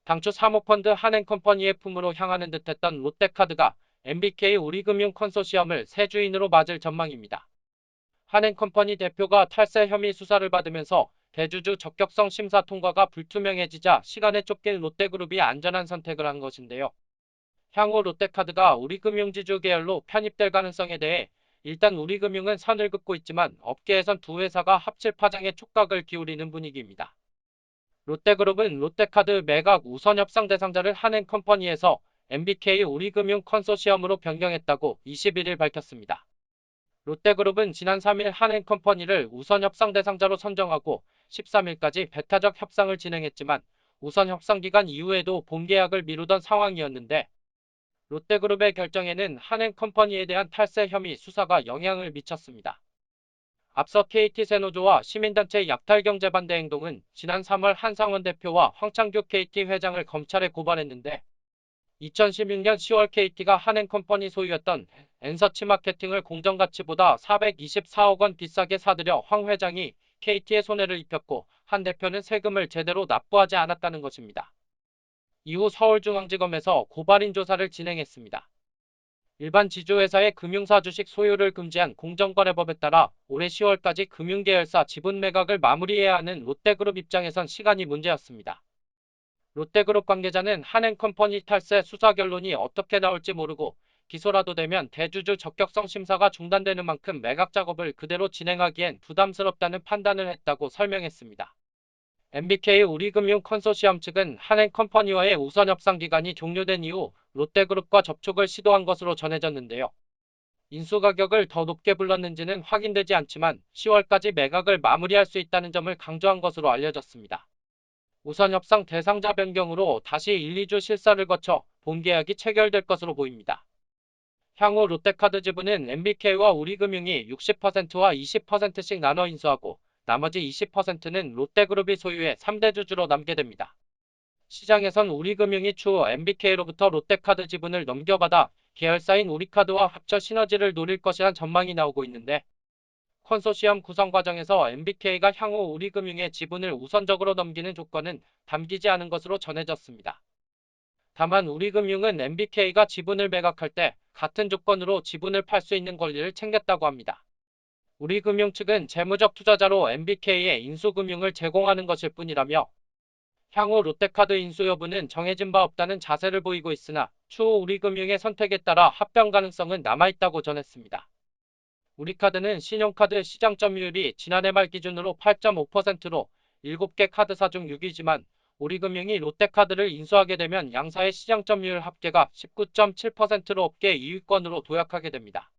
당초 사모펀드 한행컴퍼니의 품으로 향하는 듯했던 롯데카드가 MBK 우리금융 컨소시엄을 새 주인으로 맞을 전망입니다. 한행컴퍼니 대표가 탈세 혐의 수사를 받으면서 대주주 적격성 심사 통과가 불투명해지자 시간에 쫓긴 롯데그룹이 안전한 선택을 한 것인데요. 향후 롯데카드가 우리금융지주 계열로 편입될 가능성에 대해 일단 우리금융은 선을 긋고 있지만 업계에선 두 회사가 합칠 파장에 촉각을 기울이는 분위기입니다. 롯데그룹은 롯데카드 매각 우선 협상 대상자를 한행컴퍼니에서 MBK 우리금융 컨소시엄으로 변경했다고 21일 밝혔습니다. 롯데그룹은 지난 3일 한행컴퍼니를 우선 협상 대상자로 선정하고 13일까지 배타적 협상을 진행했지만 우선 협상 기간 이후에도 본계약을 미루던 상황이었는데 롯데그룹의 결정에는 한행컴퍼니에 대한 탈세 혐의 수사가 영향을 미쳤습니다. 앞서 KT세노조와 시민단체 약탈경제반대 행동은 지난 3월 한상원 대표와 황창규 KT 회장을 검찰에 고발했는데 2016년 10월 KT가 한행컴퍼니 소유였던 엔서치마케팅을 공정가치보다 424억 원 비싸게 사들여 황 회장이 KT에 손해를 입혔고 한 대표는 세금을 제대로 납부하지 않았다는 것입니다. 이후 서울중앙지검에서 고발인 조사를 진행했습니다. 일반 지주회사의 금융사 주식 소유를 금지한 공정거래법에 따라 올해 10월까지 금융계열사 지분 매각을 마무리해야 하는 롯데그룹 입장에선 시간이 문제였습니다. 롯데그룹 관계자는 한행컴퍼니 탈세 수사 결론이 어떻게 나올지 모르고 기소라도 되면 대주주 적격성 심사가 중단되는 만큼 매각 작업을 그대로 진행하기엔 부담스럽다는 판단을 했다고 설명했습니다. MBK 우리금융 컨소시엄 측은 한행컴퍼니와의 우선 협상 기간이 종료된 이후 롯데그룹과 접촉을 시도한 것으로 전해졌는데요. 인수 가격을 더 높게 불렀는지는 확인되지 않지만 10월까지 매각을 마무리할 수 있다는 점을 강조한 것으로 알려졌습니다. 우선 협상 대상자 변경으로 다시 1, 2주 실사를 거쳐 본계약이 체결될 것으로 보입니다. 향후 롯데카드 지분은 MBK와 우리금융이 60%와 20%씩 나눠 인수하고 나머지 20%는 롯데그룹이 소유해 3대 주주로 남게 됩니다. 시장에선 우리금융이 추후 MBK로부터 롯데카드 지분을 넘겨받아 계열사인 우리카드와 합쳐 시너지를 노릴 것이란 전망이 나오고 있는데 컨소시엄 구성 과정에서 MBK가 향후 우리금융의 지분을 우선적으로 넘기는 조건은 담기지 않은 것으로 전해졌습니다. 다만 우리금융은 MBK가 지분을 매각할 때 같은 조건으로 지분을 팔 수 있는 권리를 챙겼다고 합니다. 우리금융 측은 재무적 투자자로 MBK에 인수금융을 제공하는 것일 뿐이라며 향후 롯데카드 인수 여부는 정해진 바 없다는 자세를 보이고 있으나 추후 우리금융의 선택에 따라 합병 가능성은 남아있다고 전했습니다. 우리카드는 신용카드 시장 점유율이 지난해 말 기준으로 8.5%로 7개 카드사 중 6위지만 우리금융이 롯데카드를 인수하게 되면 양사의 시장 점유율 합계가 19.7%로 업계 2위권으로 도약하게 됩니다.